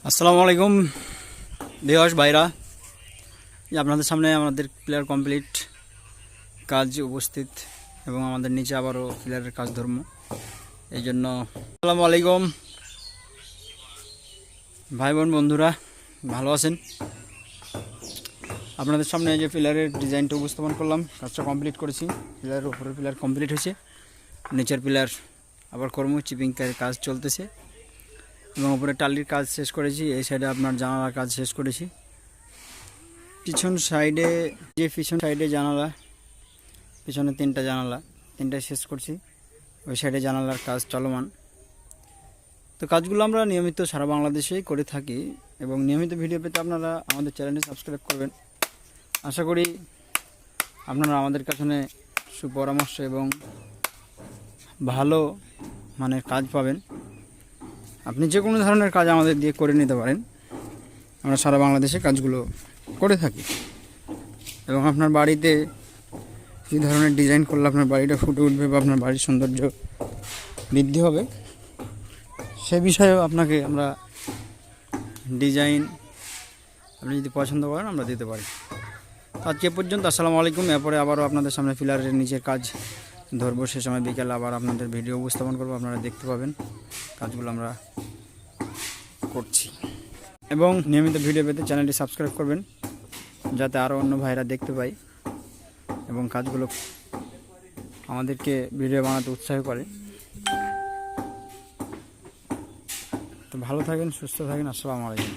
আসসালামু আলাইকুম ভিউয়ার্স ভাইরা, আপনাদের সামনে আমাদের প্লেয়ার কমপ্লিট কাজ উপস্থিত এবং আমাদের নিচে আবারও প্লেয়ারের কাজ ধর্ম। এই জন্য আসসালামু আলাইকুম ভাই বোন বন্ধুরা, ভালো আছেন? আপনাদের সামনে যে প্লেয়ারের ডিজাইনটা উপস্থাপন করলাম, কাজটা কমপ্লিট করেছি। প্লেয়ারের উপরের প্লেয়ার কমপ্লিট হয়েছে, নিচের প্লেয়ার আবার কর্ম চিপিং কাজ চলতেছে এবং উপরে টালির কাজ শেষ করেছি। এই সাইডে আপনার জানালার কাজ শেষ করেছি। পিছন সাইডে জানালা, পিছনে তিনটা জানালা, তিনটা শেষ করছি। ওই সাইডে জানালার কাজ চলমান। তো কাজগুলো আমরা নিয়মিত সারা বাংলাদেশেই করে থাকি এবং নিয়মিত ভিডিও পেতে আপনারা আমাদের চ্যানেলটি সাবস্ক্রাইব করবেন। আশা করি আপনারা আমাদের কাছে সুপরামর্শ এবং ভালো মানের কাজ পাবেন। আপনি যে কোনো ধরনের কাজ আমাদের দিয়ে করে নিতে পারেন। আমরা সারা বাংলাদেশে কাজগুলো করে থাকি এবং আপনার বাড়িতে কী ধরনের ডিজাইন করলে আপনার বাড়িটা ফুটে উঠবে বা আপনার বাড়ির সৌন্দর্য বৃদ্ধি হবে, সে বিষয়েও আপনাকে আমরা ডিজাইন আপনি যদি পছন্দ করেন আমরা দিতে পারি। আজকে পর্যন্ত আসসালামু আলাইকুম। এরপরে আবারও আপনাদের সামনে পিলারের নিচের কাজ ধরবো। সে সময় বিকেলে আবার আপনাদের ভিডিও উপস্থাপন করবো, আপনারা দেখতে পাবেন কাজগুলো আমরা করছি। এবং নিয়মিত ভিডিও পেতে চ্যানেলটি সাবস্ক্রাইব করবেন, যাতে আরও অন্য ভাইরা দেখতে পায় এবং কাজগুলো আমাদেরকে ভিডিও বানাতে উৎসাহ করে। তো ভালো থাকেন, সুস্থ থাকেন। আসসালামু আলাইকুম।